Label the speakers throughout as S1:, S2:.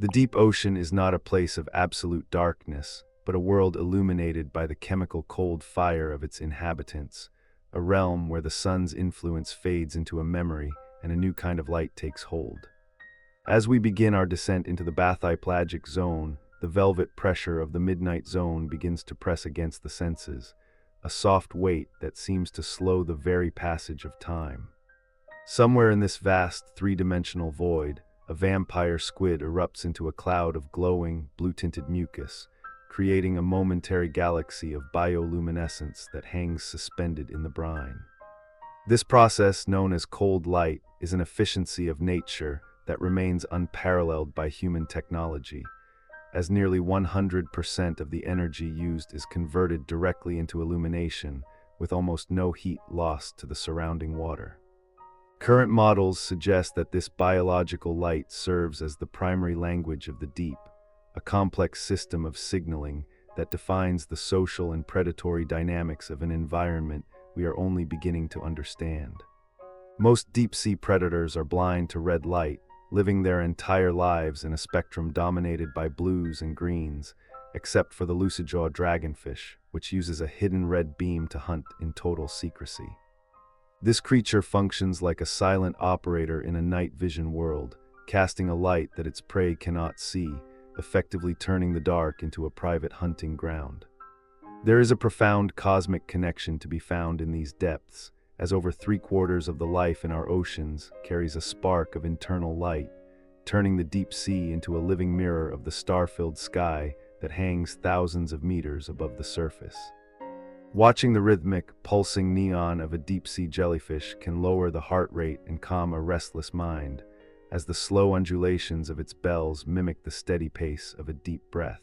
S1: The deep ocean is not a place of absolute darkness, but a world illuminated by the chemical cold fire of its inhabitants, a realm where the sun's influence fades into a memory and a new kind of light takes hold. As we begin our descent into the bathypelagic zone, the velvet pressure of the midnight zone begins to press against the senses, a soft weight that seems to slow the very passage of time. Somewhere in this vast, three-dimensional void, a vampire squid erupts into a cloud of glowing, blue-tinted mucus, creating a momentary galaxy of bioluminescence that hangs suspended in the brine. This process, known as cold light, is an efficiency of nature that remains unparalleled by human technology, as nearly 100% of the energy used is converted directly into illumination, with almost no heat lost to the surrounding water. Current models suggest that this biological light serves as the primary language of the deep, a complex system of signaling that defines the social and predatory dynamics of an environment we are only beginning to understand. Most deep-sea predators are blind to red light, living their entire lives in a spectrum dominated by blues and greens, except for the lucid-jawed dragonfish, which uses a hidden red beam to hunt in total secrecy. This creature functions like a silent operator in a night vision world, casting a light that its prey cannot see, effectively turning the dark into a private hunting ground. There is a profound cosmic connection to be found in these depths, as over 3/4 of the life in our oceans carries a spark of internal light, turning the deep sea into a living mirror of the star-filled sky that hangs thousands of meters above the surface. Watching the rhythmic, pulsing neon of a deep-sea jellyfish can lower the heart rate and calm a restless mind, as the slow undulations of its bells mimic the steady pace of a deep breath.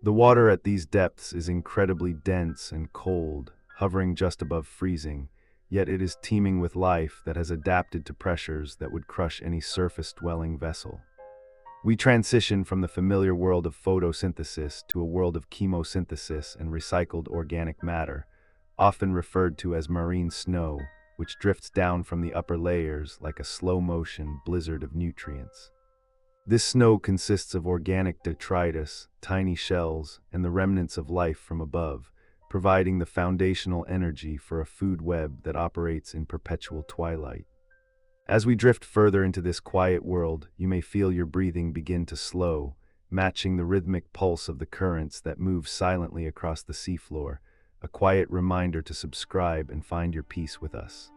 S1: The water at these depths is incredibly dense and cold, hovering just above freezing, yet it is teeming with life that has adapted to pressures that would crush any surface-dwelling vessel. We transition from the familiar world of photosynthesis to a world of chemosynthesis and recycled organic matter, often referred to as marine snow, which drifts down from the upper layers like a slow-motion blizzard of nutrients. This snow consists of organic detritus, tiny shells, and the remnants of life from above, providing the foundational energy for a food web that operates in perpetual twilight. As we drift further into this quiet world, you may feel your breathing begin to slow, matching the rhythmic pulse of the currents that move silently across the seafloor, a quiet reminder to subscribe and find your peace with us.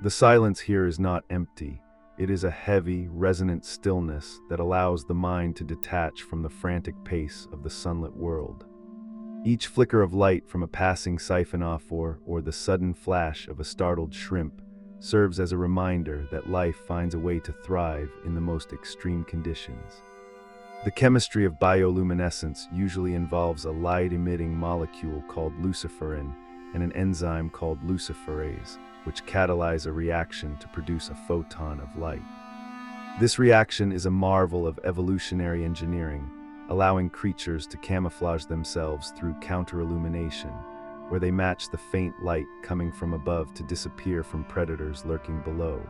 S1: The silence here is not empty. It is a heavy, resonant stillness that allows the mind to detach from the frantic pace of the sunlit world. Each flicker of light from a passing siphonophore or the sudden flash of a startled shrimp serves as a reminder that life finds a way to thrive in the most extreme conditions. The chemistry of bioluminescence usually involves a light-emitting molecule called luciferin and an enzyme called luciferase, which catalyze a reaction to produce a photon of light. This reaction is a marvel of evolutionary engineering, allowing creatures to camouflage themselves through counter-illumination, where they match the faint light coming from above to disappear from predators lurking below.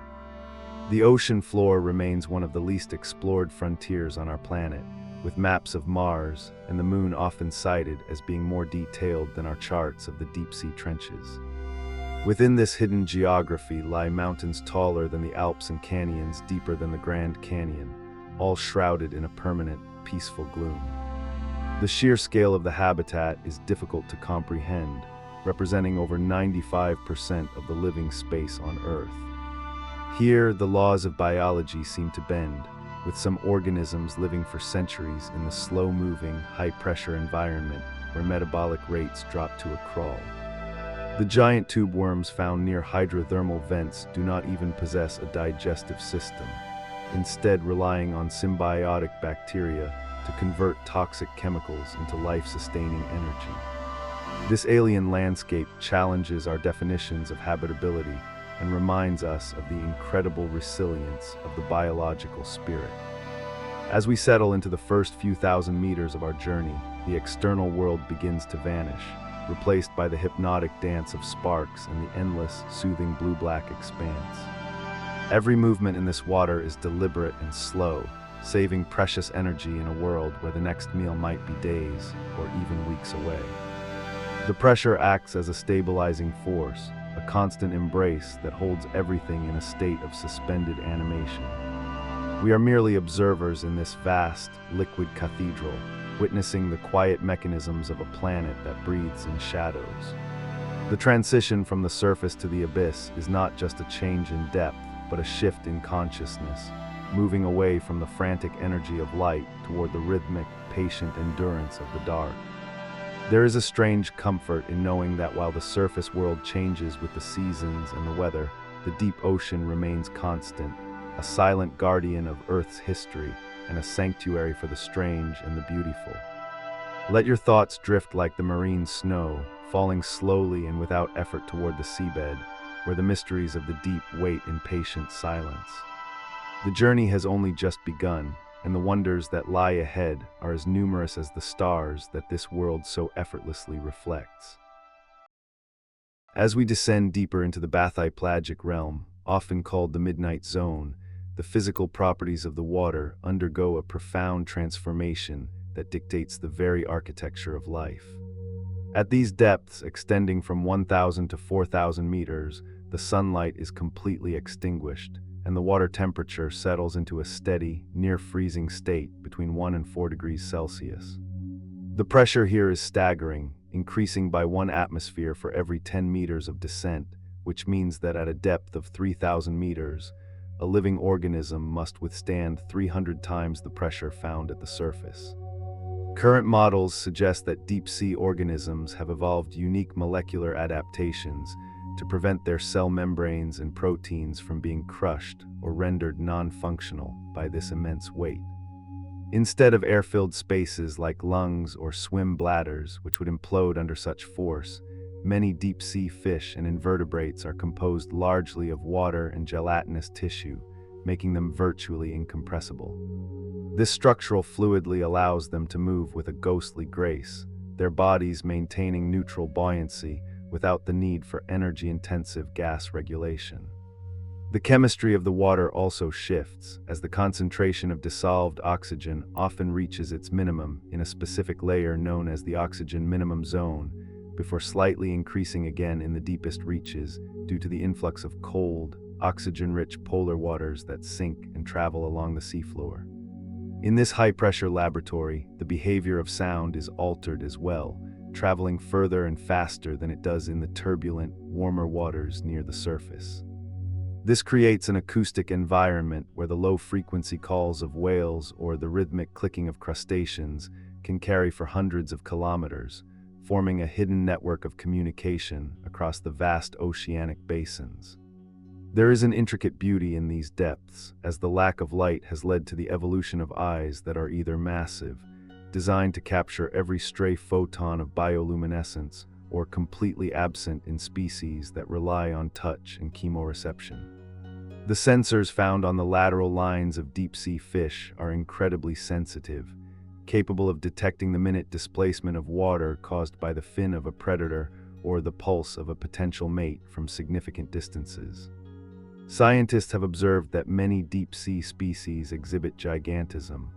S1: The ocean floor remains one of the least explored frontiers on our planet, with maps of Mars and the Moon often cited as being more detailed than our charts of the deep-sea trenches. Within this hidden geography lie mountains taller than the Alps and canyons deeper than the Grand Canyon, all shrouded in a permanent, peaceful gloom. The sheer scale of the habitat is difficult to comprehend, representing over 95% of the living space on Earth. Here, the laws of biology seem to bend, with some organisms living for centuries in the slow-moving, high-pressure environment where metabolic rates drop to a crawl. The giant tube worms found near hydrothermal vents do not even possess a digestive system, instead relying on symbiotic bacteria to convert toxic chemicals into life-sustaining energy. This alien landscape challenges our definitions of habitability and reminds us of the incredible resilience of the biological spirit. As we settle into the first few thousand meters of our journey, the external world begins to vanish, replaced by the hypnotic dance of sparks and the endless, soothing blue-black expanse. Every movement in this water is deliberate and slow, saving precious energy in a world where the next meal might be days or even weeks away. The pressure acts as a stabilizing force, a constant embrace that holds everything in a state of suspended animation. We are merely observers in this vast, liquid cathedral, witnessing the quiet mechanisms of a planet that breathes in shadows. The transition from the surface to the abyss is not just a change in depth, but a shift in consciousness, moving away from the frantic energy of light toward the rhythmic, patient endurance of the dark. There is a strange comfort in knowing that while the surface world changes with the seasons and the weather, the deep ocean remains constant, a silent guardian of Earth's history and a sanctuary for the strange and the beautiful. Let your thoughts drift like the marine snow, falling slowly and without effort toward the seabed, where the mysteries of the deep wait in patient silence. The journey has only just begun, and the wonders that lie ahead are as numerous as the stars that this world so effortlessly reflects. As we descend deeper into the bathypelagic realm, often called the midnight zone, the physical properties of the water undergo a profound transformation that dictates the very architecture of life. At these depths, extending from 1,000 to 4,000 meters, the sunlight is completely extinguished, and the water temperature settles into a steady, near-freezing state between 1 and 4 degrees Celsius. The pressure here is staggering, increasing by 1 atmosphere for every 10 meters of descent, which means that at a depth of 3,000 meters, a living organism must withstand 300 times the pressure found at the surface. Current models suggest that deep-sea organisms have evolved unique molecular adaptations to prevent their cell membranes and proteins from being crushed or rendered non-functional by this immense weight. Instead of air-filled spaces like lungs or swim bladders, which would implode under such force, many deep-sea fish and invertebrates are composed largely of water and gelatinous tissue, making them virtually incompressible. This structural fluidity allows them to move with a ghostly grace, their bodies maintaining neutral buoyancy without the need for energy-intensive gas regulation. The chemistry of the water also shifts, as the concentration of dissolved oxygen often reaches its minimum in a specific layer known as the oxygen minimum zone, before slightly increasing again in the deepest reaches due to the influx of cold, oxygen-rich polar waters that sink and travel along the seafloor. In this high-pressure laboratory, the behavior of sound is altered as well, traveling further and faster than it does in the turbulent, warmer waters near the surface. This creates an acoustic environment where the low-frequency calls of whales or the rhythmic clicking of crustaceans can carry for hundreds of kilometers, forming a hidden network of communication across the vast oceanic basins. There is an intricate beauty in these depths, as the lack of light has led to the evolution of eyes that are either massive, designed to capture every stray photon of bioluminescence, or completely absent in species that rely on touch and chemoreception. The sensors found on the lateral lines of deep-sea fish are incredibly sensitive, capable of detecting the minute displacement of water caused by the fin of a predator or the pulse of a potential mate from significant distances. Scientists have observed that many deep-sea species exhibit gigantism,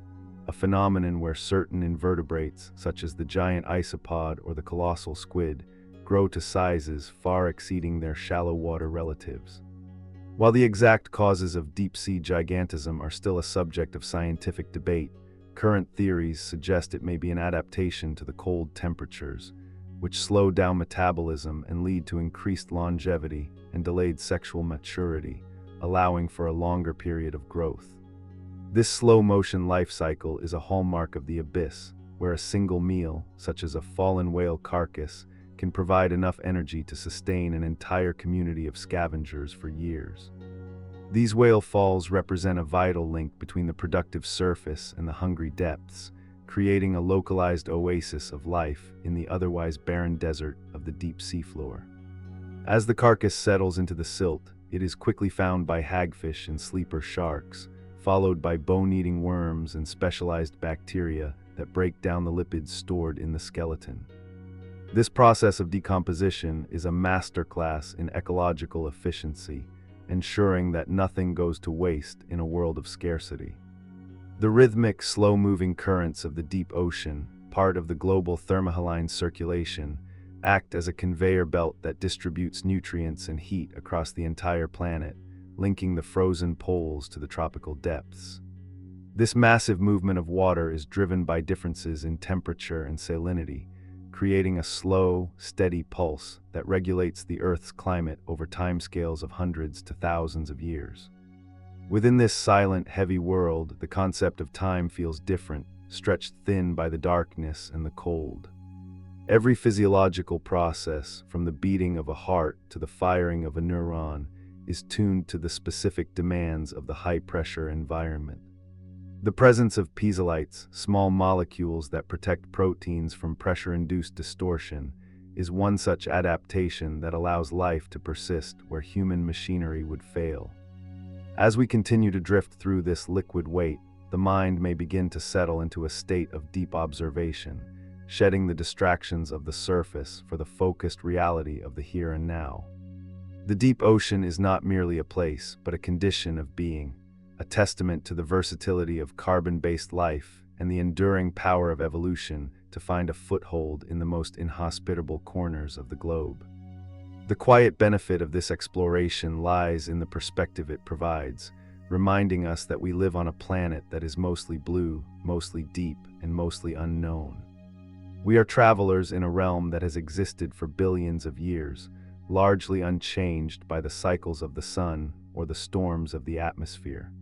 S1: a phenomenon where certain invertebrates, such as the giant isopod or the colossal squid, grow to sizes far exceeding their shallow water relatives. While the exact causes of deep-sea gigantism are still a subject of scientific debate, current theories suggest it may be an adaptation to the cold temperatures, which slow down metabolism and lead to increased longevity and delayed sexual maturity, allowing for a longer period of growth. This slow-motion life cycle is a hallmark of the abyss, where a single meal, such as a fallen whale carcass, can provide enough energy to sustain an entire community of scavengers for years. These whale falls represent a vital link between the productive surface and the hungry depths, creating a localized oasis of life in the otherwise barren desert of the deep seafloor. As the carcass settles into the silt, it is quickly found by hagfish and sleeper sharks, followed by bone-eating worms and specialized bacteria that break down the lipids stored in the skeleton. This process of decomposition is a masterclass in ecological efficiency, ensuring that nothing goes to waste in a world of scarcity. The rhythmic, slow-moving currents of the deep ocean, part of the global thermohaline circulation, act as a conveyor belt that distributes nutrients and heat across the entire planet, linking the frozen poles to the tropical depths. This massive movement of water is driven by differences in temperature and salinity, creating a slow, steady pulse that regulates the Earth's climate over timescales of hundreds to thousands of years. Within this silent, heavy world, the concept of time feels different, stretched thin by the darkness and the cold. Every physiological process, from the beating of a heart to the firing of a neuron, is tuned to the specific demands of the high-pressure environment. The presence of piezolites, small molecules that protect proteins from pressure-induced distortion, is one such adaptation that allows life to persist where human machinery would fail. As we continue to drift through this liquid weight, the mind may begin to settle into a state of deep observation, shedding the distractions of the surface for the focused reality of the here and now. The deep ocean is not merely a place, but a condition of being, a testament to the versatility of carbon-based life and the enduring power of evolution to find a foothold in the most inhospitable corners of the globe. The quiet benefit of this exploration lies in the perspective it provides, reminding us that we live on a planet that is mostly blue, mostly deep, and mostly unknown. We are travelers in a realm that has existed for billions of years, largely unchanged by the cycles of the sun or the storms of the atmosphere.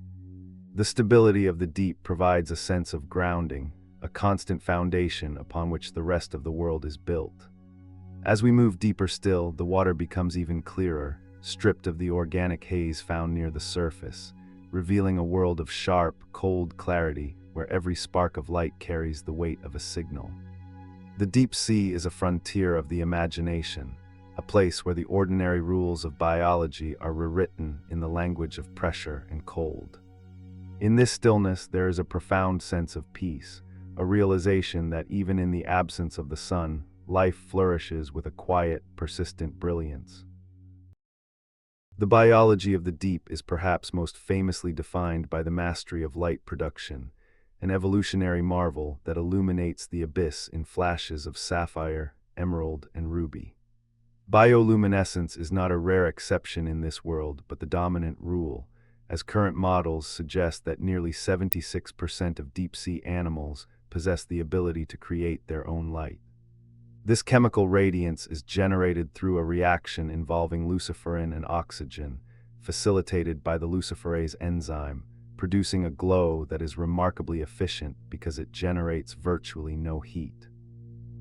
S1: The stability of the deep provides a sense of grounding, a constant foundation upon which the rest of the world is built. As we move deeper still, the water becomes even clearer, stripped of the organic haze found near the surface, revealing a world of sharp, cold clarity where every spark of light carries the weight of a signal. The deep sea is a frontier of the imagination, a place where the ordinary rules of biology are rewritten in the language of pressure and cold. In this stillness, there is a profound sense of peace, a realization that even in the absence of the sun, life flourishes with a quiet, persistent brilliance. The biology of the deep is perhaps most famously defined by the mastery of light production, an evolutionary marvel that illuminates the abyss in flashes of sapphire, emerald, and ruby. Bioluminescence is not a rare exception in this world, but the dominant rule, as current models suggest that nearly 76% of deep-sea animals possess the ability to create their own light. This chemical radiance is generated through a reaction involving luciferin and oxygen, facilitated by the luciferase enzyme, producing a glow that is remarkably efficient because it generates virtually no heat.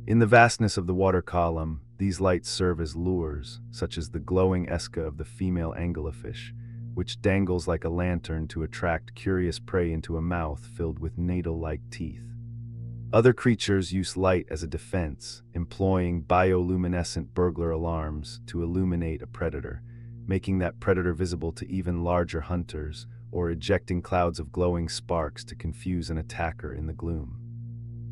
S1: In the vastness of the water column, these lights serve as lures, such as the glowing esca of the female anglerfish, which dangles like a lantern to attract curious prey into a mouth filled with needle-like teeth. Other creatures use light as a defense, employing bioluminescent burglar alarms to illuminate a predator, making that predator visible to even larger hunters, or ejecting clouds of glowing sparks to confuse an attacker in the gloom.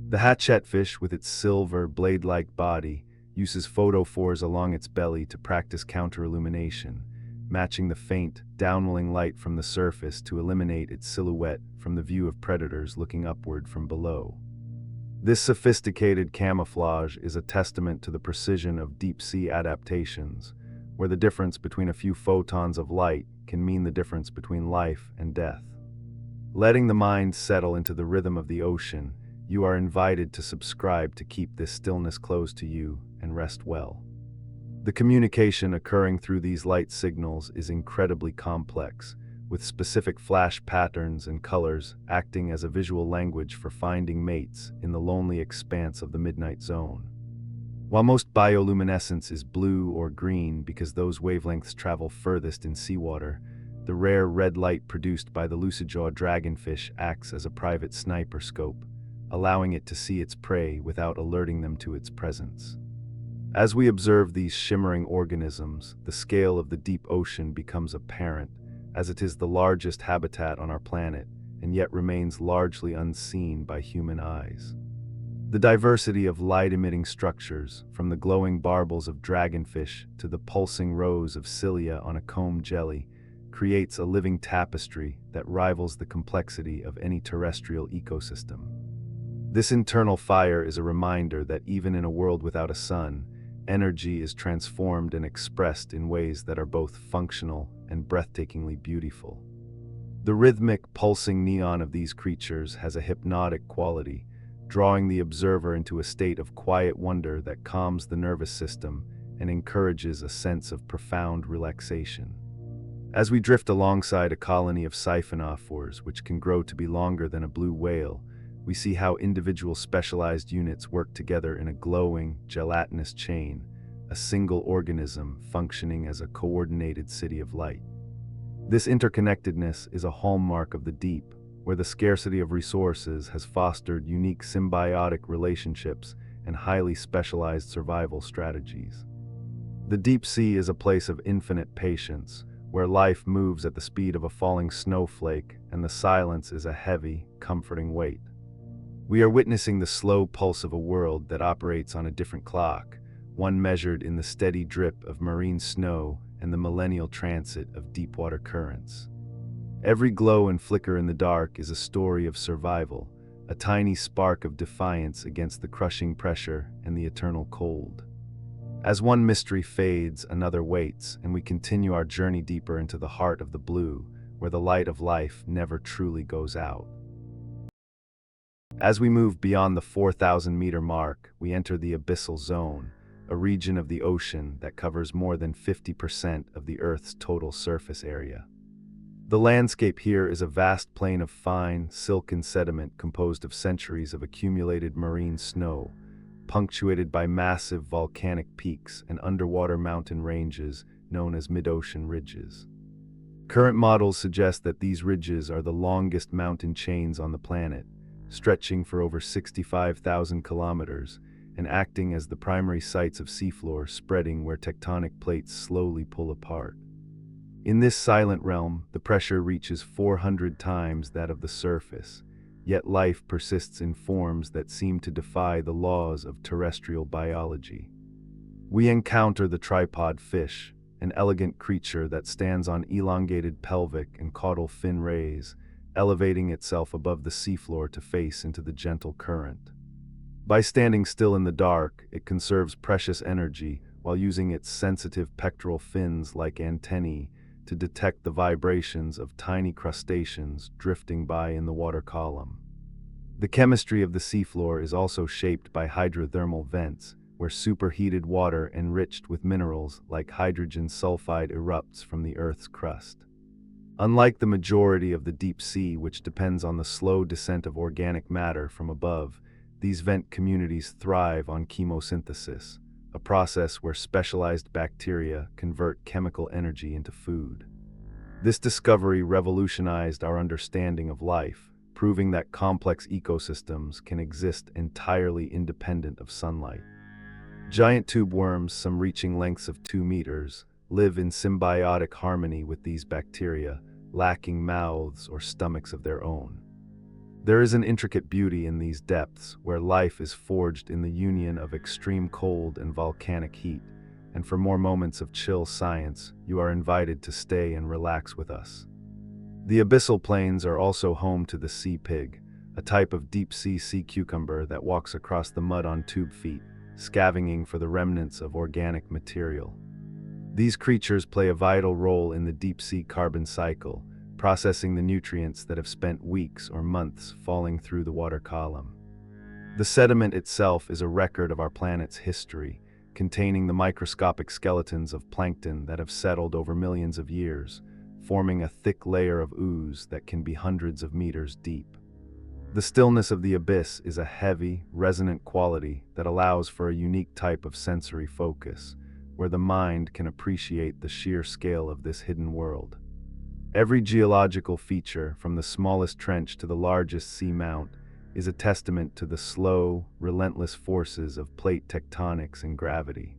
S1: The hatchetfish, with its silver, blade-like body, uses photophores along its belly to practice counter-illumination, matching the faint, downwelling light from the surface to eliminate its silhouette from the view of predators looking upward from below. This sophisticated camouflage is a testament to the precision of deep-sea adaptations, where the difference between a few photons of light can mean the difference between life and death. Letting the mind settle into the rhythm of the ocean, you are invited to subscribe to keep this stillness close to you and rest well. The communication occurring through these light signals is incredibly complex, with specific flash patterns and colors acting as a visual language for finding mates in the lonely expanse of the midnight zone. While most bioluminescence is blue or green because those wavelengths travel furthest in seawater, the rare red light produced by the lucijaw dragonfish acts as a private sniper scope, allowing it to see its prey without alerting them to its presence. As we observe these shimmering organisms, the scale of the deep ocean becomes apparent, as it is the largest habitat on our planet and yet remains largely unseen by human eyes. The diversity of light-emitting structures, from the glowing barbels of dragonfish to the pulsing rows of cilia on a comb jelly, creates a living tapestry that rivals the complexity of any terrestrial ecosystem. This internal fire is a reminder that even in a world without a sun, energy is transformed and expressed in ways that are both functional and breathtakingly beautiful. The rhythmic, pulsing neon of these creatures has a hypnotic quality, drawing the observer into a state of quiet wonder that calms the nervous system and encourages a sense of profound relaxation. As we drift alongside a colony of siphonophores, which can grow to be longer than a blue whale, we see how individual specialized units work together in a glowing, gelatinous chain, a single organism functioning as a coordinated city of light. This interconnectedness is a hallmark of the deep, where the scarcity of resources has fostered unique symbiotic relationships and highly specialized survival strategies. The deep sea is a place of infinite patience, where life moves at the speed of a falling snowflake and the silence is a heavy, comforting weight. We are witnessing the slow pulse of a world that operates on a different clock, one measured in the steady drip of marine snow and the millennial transit of deep-water currents. Every glow and flicker in the dark is a story of survival, a tiny spark of defiance against the crushing pressure and the eternal cold. As one mystery fades, another waits, and we continue our journey deeper into the heart of the blue, where the light of life never truly goes out. As we move beyond the 4,000-meter mark, we enter the abyssal zone, a region of the ocean that covers more than 50% of the Earth's total surface area. The landscape here is a vast plain of fine, silken sediment composed of centuries of accumulated marine snow, punctuated by massive volcanic peaks and underwater mountain ranges known as mid-ocean ridges. Current models suggest that these ridges are the longest mountain chains on the planet, stretching for over 65,000 kilometers and acting as the primary sites of seafloor spreading where tectonic plates slowly pull apart. In this silent realm, the pressure reaches 400 times that of the surface, yet life persists in forms that seem to defy the laws of terrestrial biology. We encounter the tripod fish, an elegant creature that stands on elongated pelvic and caudal fin rays, elevating itself above the seafloor to face into the gentle current. By standing still in the dark, it conserves precious energy while using its sensitive pectoral fins like antennae to detect the vibrations of tiny crustaceans drifting by in the water column. The chemistry of the seafloor is also shaped by hydrothermal vents, where superheated water enriched with minerals like hydrogen sulfide erupts from the Earth's crust. Unlike the majority of the deep sea, which depends on the slow descent of organic matter from above, these vent communities thrive on chemosynthesis, a process where specialized bacteria convert chemical energy into food. This discovery revolutionized our understanding of life, proving that complex ecosystems can exist entirely independent of sunlight. Giant tube worms, some reaching lengths of 2 meters, live in symbiotic harmony with these bacteria, lacking mouths or stomachs of their own. There is an intricate beauty in these depths, where life is forged in the union of extreme cold and volcanic heat, and for more moments of chill science, you are invited to stay and relax with us. The abyssal plains are also home to the sea pig, a type of deep-sea sea cucumber that walks across the mud on tube feet, scavenging for the remnants of organic material. These creatures play a vital role in the deep-sea carbon cycle, processing the nutrients that have spent weeks or months falling through the water column. The sediment itself is a record of our planet's history, containing the microscopic skeletons of plankton that have settled over millions of years, forming a thick layer of ooze that can be hundreds of meters deep. The stillness of the abyss is a heavy, resonant quality that allows for a unique type of sensory focus, where the mind can appreciate the sheer scale of this hidden world. Every geological feature, from the smallest trench to the largest seamount, is a testament to the slow, relentless forces of plate tectonics and gravity.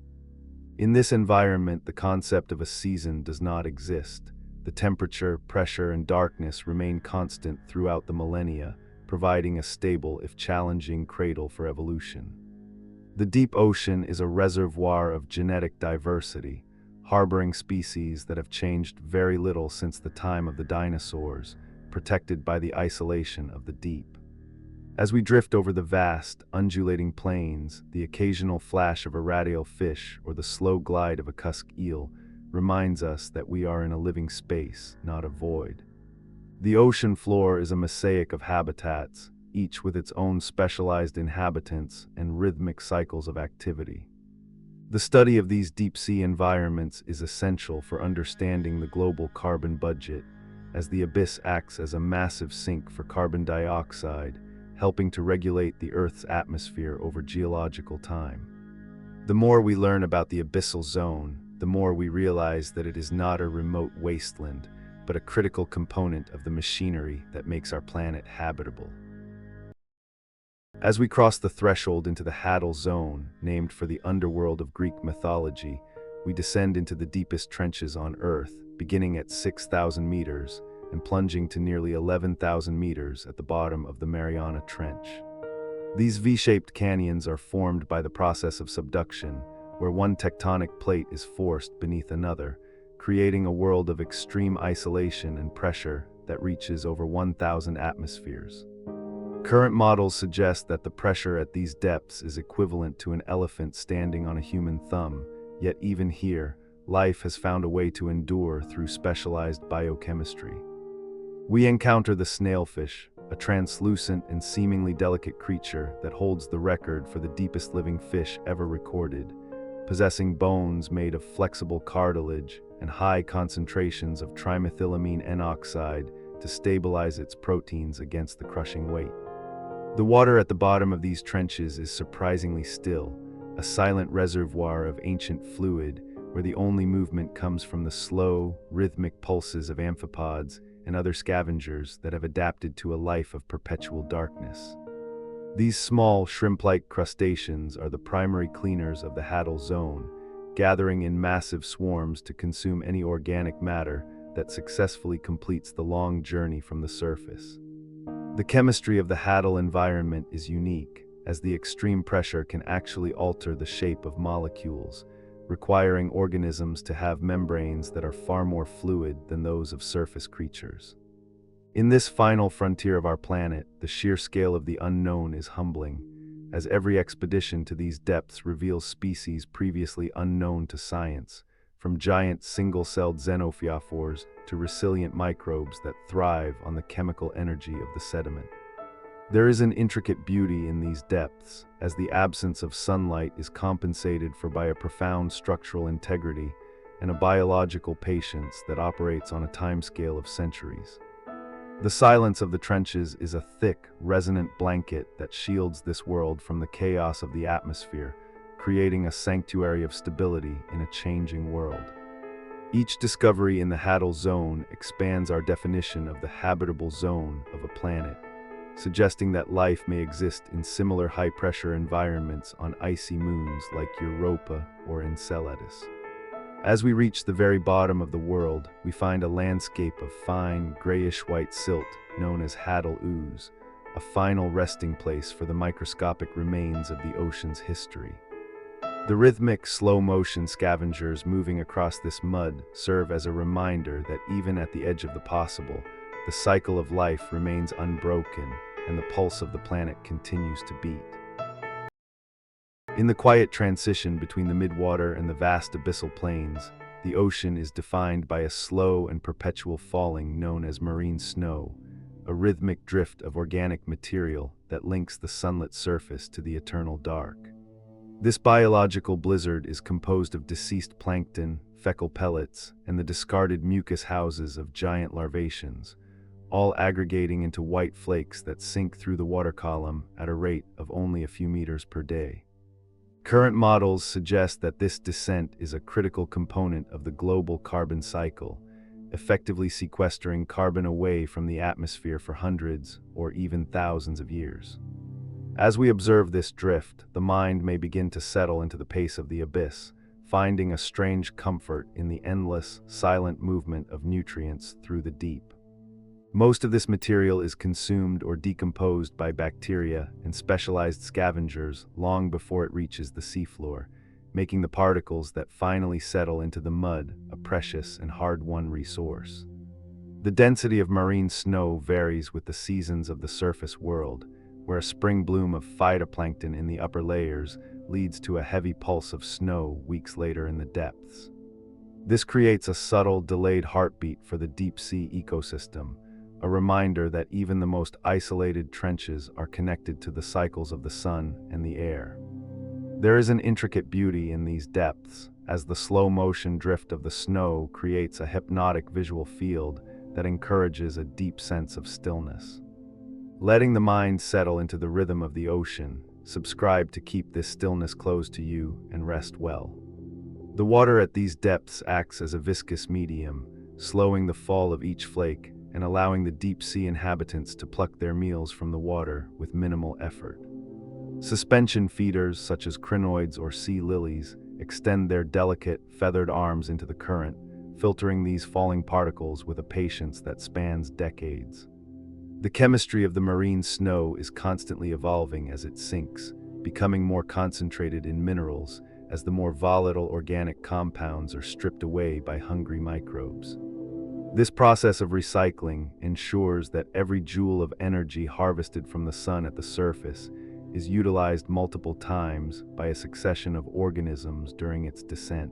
S1: In this environment, the concept of a season does not exist. The temperature, pressure, and darkness remain constant throughout the millennia, providing a stable, if challenging, cradle for evolution. The deep ocean is a reservoir of genetic diversity, harboring species that have changed very little since the time of the dinosaurs, protected by the isolation of the deep. As we drift over the vast, undulating plains, the occasional flash of a radial fish or the slow glide of a cusk eel reminds us that we are in a living space, not a void. The ocean floor is a mosaic of habitats, each with its own specialized inhabitants and rhythmic cycles of activity. The study of these deep-sea environments is essential for understanding the global carbon budget, as the abyss acts as a massive sink for carbon dioxide, helping to regulate the Earth's atmosphere over geological time. The more we learn about the abyssal zone, the more we realize that it is not a remote wasteland, but a critical component of the machinery that makes our planet habitable. As we cross the threshold into the Hadal zone, named for the underworld of Greek mythology, we descend into the deepest trenches on Earth, beginning at 6,000 meters and plunging to nearly 11,000 meters at the bottom of the Mariana Trench. These V-shaped canyons are formed by the process of subduction, where one tectonic plate is forced beneath another, creating a world of extreme isolation and pressure that reaches over 1,000 atmospheres. Current models suggest that the pressure at these depths is equivalent to an elephant standing on a human thumb, yet even here, life has found a way to endure through specialized biochemistry. We encounter the snailfish, a translucent and seemingly delicate creature that holds the record for the deepest living fish ever recorded, possessing bones made of flexible cartilage and high concentrations of trimethylamine N-oxide to stabilize its proteins against the crushing weight. The water at the bottom of these trenches is surprisingly still, a silent reservoir of ancient fluid where the only movement comes from the slow, rhythmic pulses of amphipods and other scavengers that have adapted to a life of perpetual darkness. These small, shrimp-like crustaceans are the primary cleaners of the Hadal zone, gathering in massive swarms to consume any organic matter that successfully completes the long journey from the surface. The chemistry of the Hadal environment is unique, as the extreme pressure can actually alter the shape of molecules, requiring organisms to have membranes that are far more fluid than those of surface creatures. In this final frontier of our planet, the sheer scale of the unknown is humbling, as every expedition to these depths reveals species previously unknown to science, from giant single-celled xenophyophores to resilient microbes that thrive on the chemical energy of the sediment. There is an intricate beauty in these depths, as the absence of sunlight is compensated for by a profound structural integrity and a biological patience that operates on a timescale of centuries. The silence of the trenches is a thick, resonant blanket that shields this world from the chaos of the atmosphere, creating a sanctuary of stability in a changing world. Each discovery in the Hadal zone expands our definition of the habitable zone of a planet, suggesting that life may exist in similar high-pressure environments on icy moons like Europa or Enceladus. As we reach the very bottom of the world, we find a landscape of fine, grayish-white silt known as Hadal ooze, a final resting place for the microscopic remains of the ocean's history. The rhythmic, slow-motion scavengers moving across this mud serve as a reminder that even at the edge of the possible, the cycle of life remains unbroken and the pulse of the planet continues to beat. In the quiet transition between the midwater and the vast abyssal plains, the ocean is defined by a slow and perpetual falling known as marine snow, a rhythmic drift of organic material that links the sunlit surface to the eternal dark. This biological blizzard is composed of deceased plankton, fecal pellets, and the discarded mucus houses of giant larvaceans, all aggregating into white flakes that sink through the water column at a rate of only a few meters per day. Current models suggest that this descent is a critical component of the global carbon cycle, effectively sequestering carbon away from the atmosphere for hundreds or even thousands of years. As we observe this drift, the mind may begin to settle into the pace of the abyss, finding a strange comfort in the endless, silent movement of nutrients through the deep. Most of this material is consumed or decomposed by bacteria and specialized scavengers long before it reaches the seafloor, making the particles that finally settle into the mud a precious and hard-won resource. The density of marine snow varies with the seasons of the surface world, where a spring bloom of phytoplankton in the upper layers leads to a heavy pulse of snow weeks later in the depths. This creates a subtle, delayed heartbeat for the deep-sea ecosystem, a reminder that even the most isolated trenches are connected to the cycles of the sun and the air. There is an intricate beauty in these depths, as the slow-motion drift of the snow creates a hypnotic visual field that encourages a deep sense of stillness. Letting the mind settle into the rhythm of the ocean, subscribe to keep this stillness close to you and rest well. The water at these depths acts as a viscous medium, slowing the fall of each flake and allowing the deep-sea inhabitants to pluck their meals from the water with minimal effort. Suspension feeders, such as crinoids or sea lilies, extend their delicate, feathered arms into the current, filtering these falling particles with a patience that spans decades. The chemistry of the marine snow is constantly evolving as it sinks, becoming more concentrated in minerals as the more volatile organic compounds are stripped away by hungry microbes. This process of recycling ensures that every joule of energy harvested from the sun at the surface is utilized multiple times by a succession of organisms during its descent.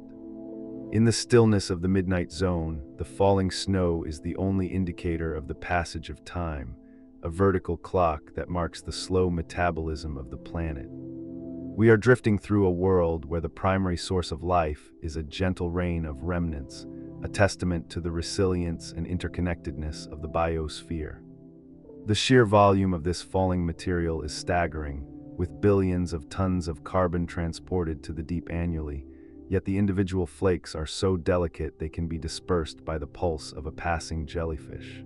S1: In the stillness of the midnight zone, the falling snow is the only indicator of the passage of time, a vertical clock that marks the slow metabolism of the planet. We are drifting through a world where the primary source of life is a gentle rain of remnants, a testament to the resilience and interconnectedness of the biosphere. The sheer volume of this falling material is staggering, with billions of tons of carbon transported to the deep annually, yet the individual flakes are so delicate they can be dispersed by the pulse of a passing jellyfish.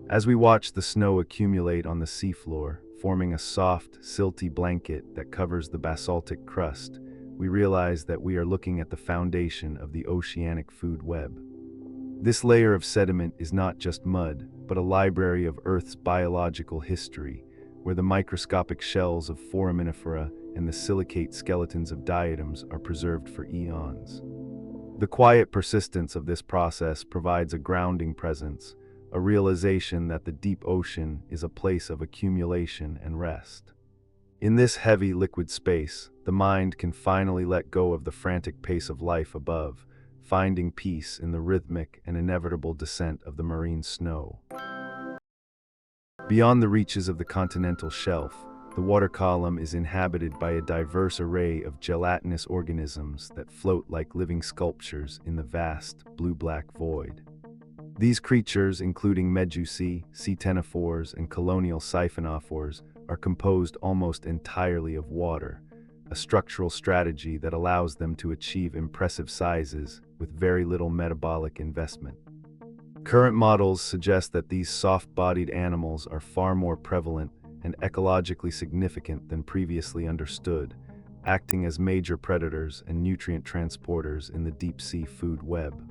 S1: As we watch the snow accumulate on the seafloor, forming a soft, silty blanket that covers the basaltic crust, we realize that we are looking at the foundation of the oceanic food web. This layer of sediment is not just mud, but a library of Earth's biological history, where the microscopic shells of foraminifera and the silicate skeletons of diatoms are preserved for eons. The quiet persistence of this process provides a grounding presence, a realization that the deep ocean is a place of accumulation and rest. In this heavy liquid space, the mind can finally let go of the frantic pace of life above, finding peace in the rhythmic and inevitable descent of the marine snow. Beyond the reaches of the continental shelf, the water column is inhabited by a diverse array of gelatinous organisms that float like living sculptures in the vast, blue-black void. These creatures, including medusae, sea ctenophores, and colonial siphonophores, are composed almost entirely of water, a structural strategy that allows them to achieve impressive sizes with very little metabolic investment. Current models suggest that these soft-bodied animals are far more prevalent and ecologically significant than previously understood, acting as major predators and nutrient transporters in the deep-sea food web.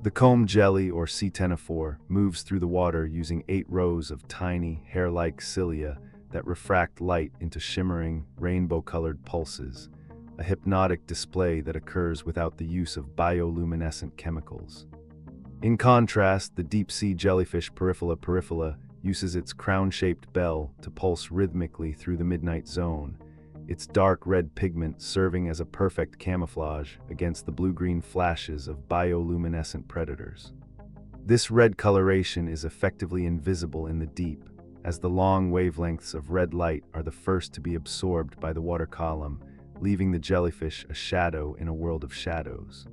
S1: The comb jelly, or sea ctenophore, moves through the water using 8 rows of tiny, hair-like cilia that refract light into shimmering, rainbow-colored pulses, a hypnotic display that occurs without the use of bioluminescent chemicals. In contrast, the deep-sea jellyfish Periphala uses its crown-shaped bell to pulse rhythmically through the midnight zone, its dark red pigment serving as a perfect camouflage against the blue-green flashes of bioluminescent predators. This red coloration is effectively invisible in the deep, as the long wavelengths of red light are the first to be absorbed by the water column, leaving the jellyfish a shadow in a world of shadows.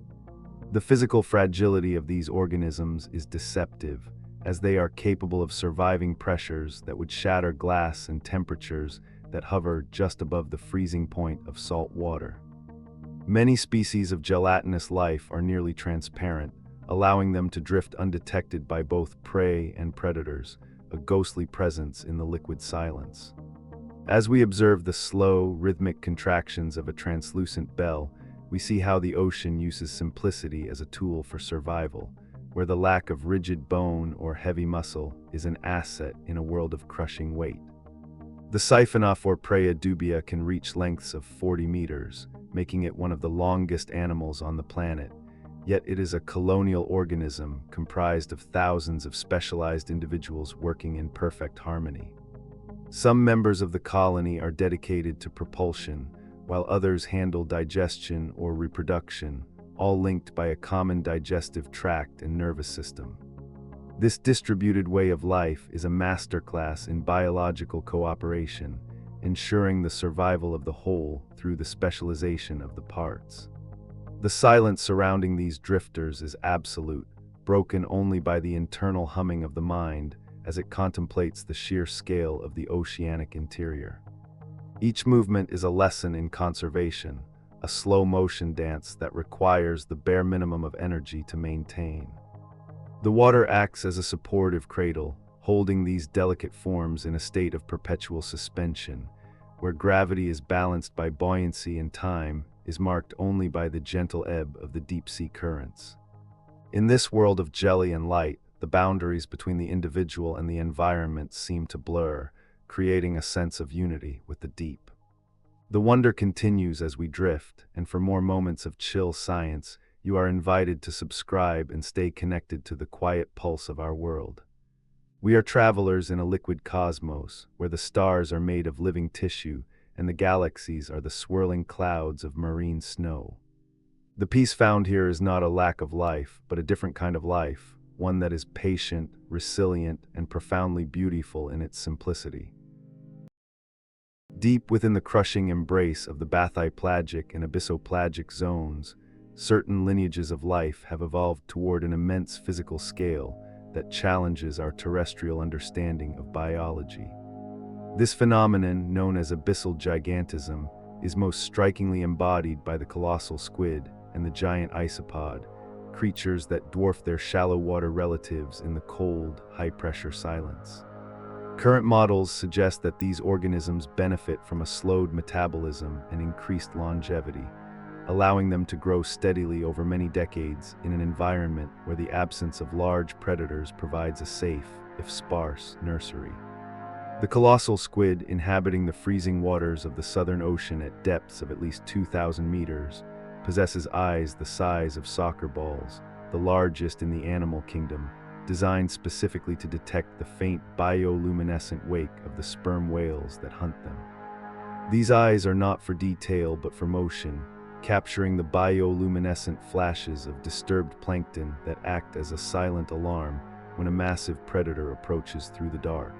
S1: The physical fragility of these organisms is deceptive, as they are capable of surviving pressures that would shatter glass and temperatures that hover just above the freezing point of salt water. Many species of gelatinous life are nearly transparent, allowing them to drift undetected by both prey and predators, a ghostly presence in the liquid silence. As we observe the slow, rhythmic contractions of a translucent bell, we see how the ocean uses simplicity as a tool for survival, where the lack of rigid bone or heavy muscle is an asset in a world of crushing weight. The Siphonophore or Praia dubia can reach lengths of 40 meters, making it one of the longest animals on the planet. Yet it is a colonial organism comprised of thousands of specialized individuals working in perfect harmony. Some members of the colony are dedicated to propulsion, while others handle digestion or reproduction, all linked by a common digestive tract and nervous system. This distributed way of life is a masterclass in biological cooperation, ensuring the survival of the whole through the specialization of the parts. The silence surrounding these drifters is absolute, broken only by the internal humming of the mind as it contemplates the sheer scale of the oceanic interior. Each movement is a lesson in conservation, a slow-motion dance that requires the bare minimum of energy to maintain. The water acts as a supportive cradle, holding these delicate forms in a state of perpetual suspension, where gravity is balanced by buoyancy and time is marked only by the gentle ebb of the deep-sea currents. In this world of jelly and light, the boundaries between the individual and the environment seem to blur, creating a sense of unity with the deep. The wonder continues as we drift, and for more moments of chill science, you are invited to subscribe and stay connected to the quiet pulse of our world. We are travelers in a liquid cosmos, where the stars are made of living tissue, and the galaxies are the swirling clouds of marine snow. The peace found here is not a lack of life, but a different kind of life, one that is patient, resilient, and profoundly beautiful in its simplicity. Deep within the crushing embrace of the bathypelagic and abyssopelagic zones, certain lineages of life have evolved toward an immense physical scale that challenges our terrestrial understanding of biology. This phenomenon, known as abyssal gigantism, is most strikingly embodied by the colossal squid and the giant isopod, creatures that dwarf their shallow water relatives in the cold, high-pressure silence. Current models suggest that these organisms benefit from a slowed metabolism and increased longevity, allowing them to grow steadily over many decades in an environment where the absence of large predators provides a safe, if sparse, nursery. The colossal squid, inhabiting the freezing waters of the Southern Ocean at depths of at least 2,000 meters, possesses eyes the size of soccer balls, the largest in the animal kingdom, designed specifically to detect the faint bioluminescent wake of the sperm whales that hunt them. These eyes are not for detail but for motion, capturing the bioluminescent flashes of disturbed plankton that act as a silent alarm when a massive predator approaches through the dark.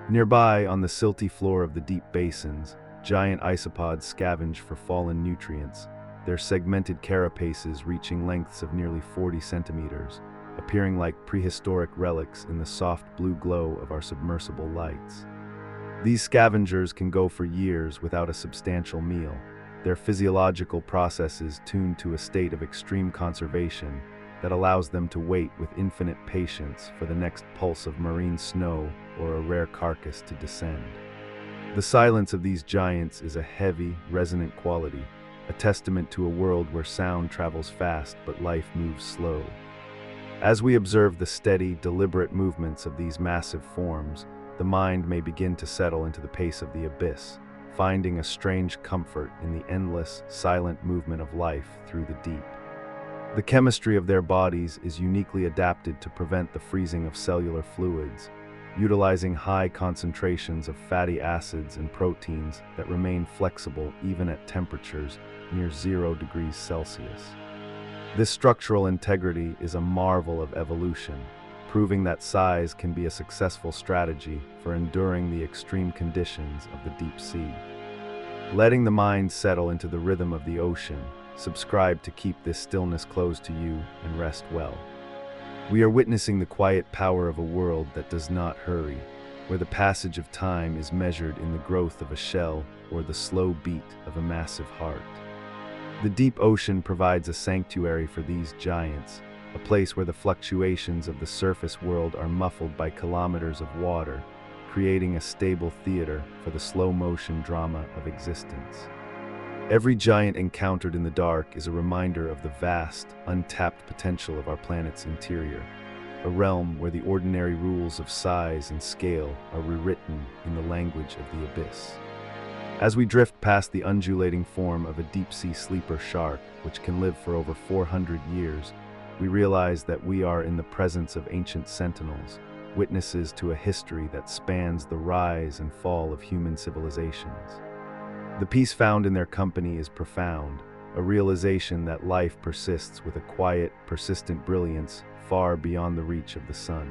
S1: Nearby, on the silty floor of the deep basins, giant isopods scavenge for fallen nutrients, their segmented carapaces reaching lengths of nearly 40 centimeters, appearing like prehistoric relics in the soft blue glow of our submersible lights. These scavengers can go for years without a substantial meal, their physiological processes tuned to a state of extreme conservation that allows them to wait with infinite patience for the next pulse of marine snow or a rare carcass to descend. The silence of these giants is a heavy, resonant quality, a testament to a world where sound travels fast but life moves slow. As we observe the steady, deliberate movements of these massive forms, the mind may begin to settle into the pace of the abyss, finding a strange comfort in the endless, silent movement of life through the deep. The chemistry of their bodies is uniquely adapted to prevent the freezing of cellular fluids, utilizing high concentrations of fatty acids and proteins that remain flexible even at temperatures near 0 degrees Celsius. This structural integrity is a marvel of evolution, proving that size can be a successful strategy for enduring the extreme conditions of the deep sea. Letting the mind settle into the rhythm of the ocean, subscribe to keep this stillness close to you and rest well. We are witnessing the quiet power of a world that does not hurry, where the passage of time is measured in the growth of a shell or the slow beat of a massive heart. The deep ocean provides a sanctuary for these giants, a place where the fluctuations of the surface world are muffled by kilometers of water, creating a stable theater for the slow-motion drama of existence. Every giant encountered in the dark is a reminder of the vast, untapped potential of our planet's interior. a realm where the ordinary rules of size and scale are rewritten in the language of the abyss. As we drift past the undulating form of a deep-sea sleeper shark, which can live for over 400 years, we realize that we are in the presence of ancient sentinels, witnesses to a history that spans the rise and fall of human civilizations. The peace found in their company is profound, a realization that life persists with a quiet, persistent brilliance far beyond the reach of the sun.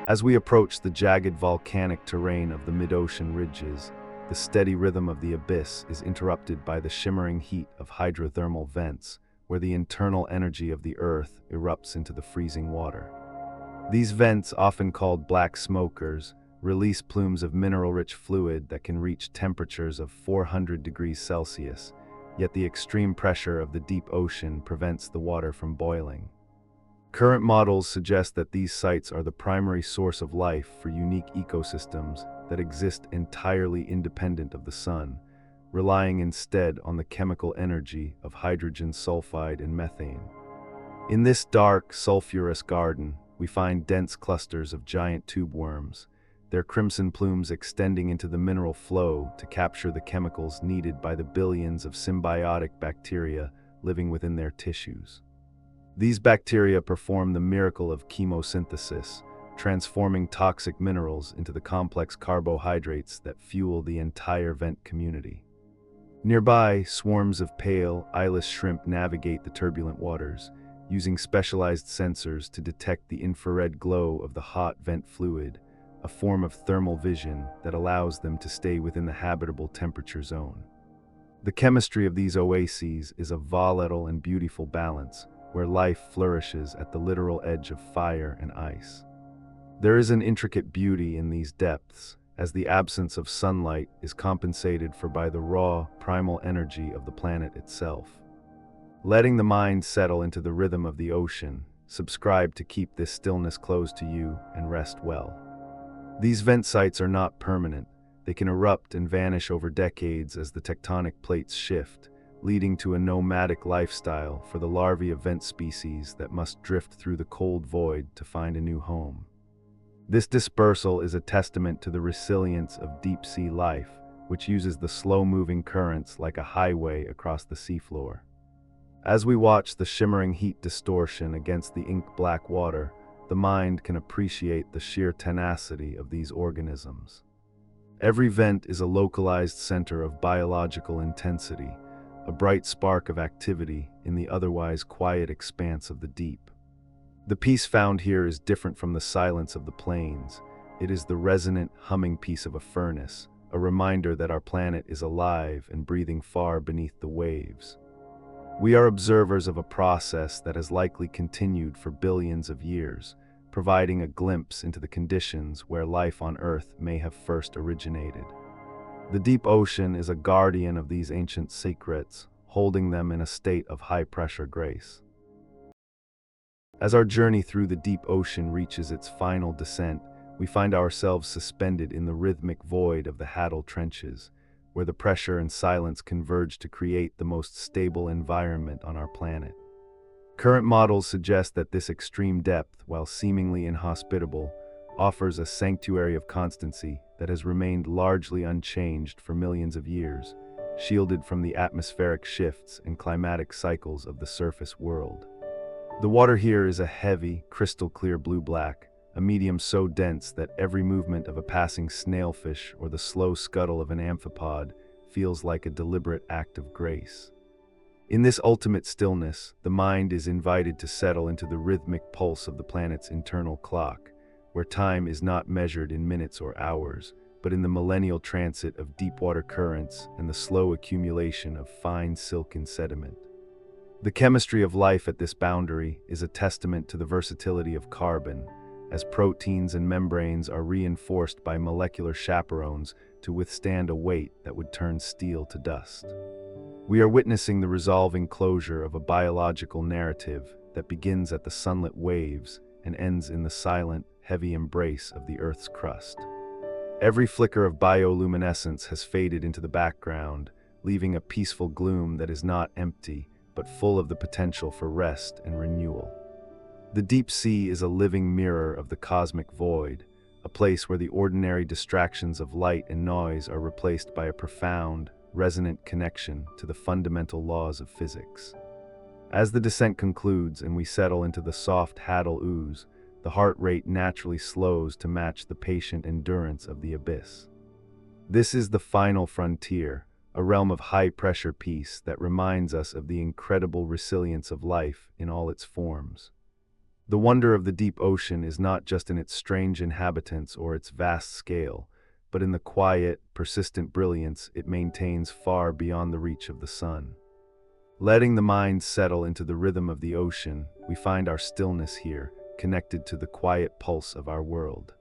S1: As we approach the jagged volcanic terrain of the mid-ocean ridges, the steady rhythm of the abyss is interrupted by the shimmering heat of hydrothermal vents, where the internal energy of the earth erupts into the freezing water. These vents, often called black smokers, release plumes of mineral-rich fluid that can reach temperatures of 400 degrees Celsius, yet the extreme pressure of the deep ocean prevents the water from boiling. Current models suggest that these sites are the primary source of life for unique ecosystems that exist entirely independent of the sun, relying instead on the chemical energy of hydrogen sulfide and methane. In this dark, sulfurous garden, we find dense clusters of giant tube worms, their crimson plumes extending into the mineral flow to capture the chemicals needed by the billions of symbiotic bacteria living within their tissues. These bacteria perform the miracle of chemosynthesis, transforming toxic minerals into the complex carbohydrates that fuel the entire vent community. Nearby, swarms of pale, eyeless shrimp navigate the turbulent waters, using specialized sensors to detect the infrared glow of the hot vent fluid, a form of thermal vision that allows them to stay within the habitable temperature zone. The chemistry of these oases is a volatile and beautiful balance, where life flourishes at the literal edge of fire and ice. There is an intricate beauty in these depths, as the absence of sunlight is compensated for by the raw, primal energy of the planet itself. Letting the mind settle into the rhythm of the ocean, subscribe to keep this stillness close to you and rest well. These vent sites are not permanent. They can erupt and vanish over decades as the tectonic plates shift, leading to a nomadic lifestyle for the larvae of vent species that must drift through the cold void to find a new home. This dispersal is a testament to the resilience of deep-sea life, which uses the slow-moving currents like a highway across the seafloor. As we watch the shimmering heat distortion against the ink-black water, the mind can appreciate the sheer tenacity of these organisms. Every vent is a localized center of biological intensity, a bright spark of activity in the otherwise quiet expanse of the deep. The peace found here is different from the silence of the plains. It is the resonant, humming peace of a furnace, a reminder that our planet is alive and breathing far beneath the waves. We are observers of a process that has likely continued for billions of years, providing a glimpse into the conditions where life on Earth may have first originated. The deep ocean is a guardian of these ancient secrets, holding them in a state of high-pressure grace. As our journey through the deep ocean reaches its final descent, we find ourselves suspended in the rhythmic void of the Hadal trenches, where the pressure and silence converge to create the most stable environment on our planet. Current models suggest that this extreme depth, while seemingly inhospitable, offers a sanctuary of constancy that has remained largely unchanged for millions of years, shielded from the atmospheric shifts and climatic cycles of the surface world. The water here is a heavy, crystal-clear blue-black, a medium so dense that every movement of a passing snailfish or the slow scuttle of an amphipod feels like a deliberate act of grace. In this ultimate stillness, the mind is invited to settle into the rhythmic pulse of the planet's internal clock, where time is not measured in minutes or hours, but in the millennial transit of deep-water currents and the slow accumulation of fine silken sediment. The chemistry of life at this boundary is a testament to the versatility of carbon, as proteins and membranes are reinforced by molecular chaperones to withstand a weight that would turn steel to dust. We are witnessing the resolving closure of a biological narrative that begins at the sunlit waves and ends in the silent, heavy embrace of the Earth's crust. Every flicker of bioluminescence has faded into the background, leaving a peaceful gloom that is not empty, but full of the potential for rest and renewal. The deep sea is a living mirror of the cosmic void, a place where the ordinary distractions of light and noise are replaced by a profound, resonant connection to the fundamental laws of physics. As the descent concludes and we settle into the soft Hadal ooze, the heart rate naturally slows to match the patient endurance of the abyss. This is the final frontier, a realm of high-pressure peace that reminds us of the incredible resilience of life in all its forms. The wonder of the deep ocean is not just in its strange inhabitants or its vast scale, but in the quiet, persistent brilliance it maintains far beyond the reach of the sun. Letting the mind settle into the rhythm of the ocean, we find our stillness here, connected to the quiet pulse of our world.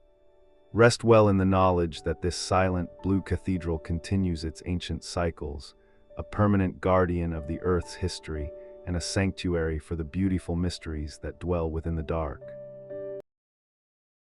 S1: Rest well in the knowledge that this silent blue cathedral continues its ancient cycles, a permanent guardian of the earth's history and a sanctuary for the beautiful mysteries that dwell within the dark.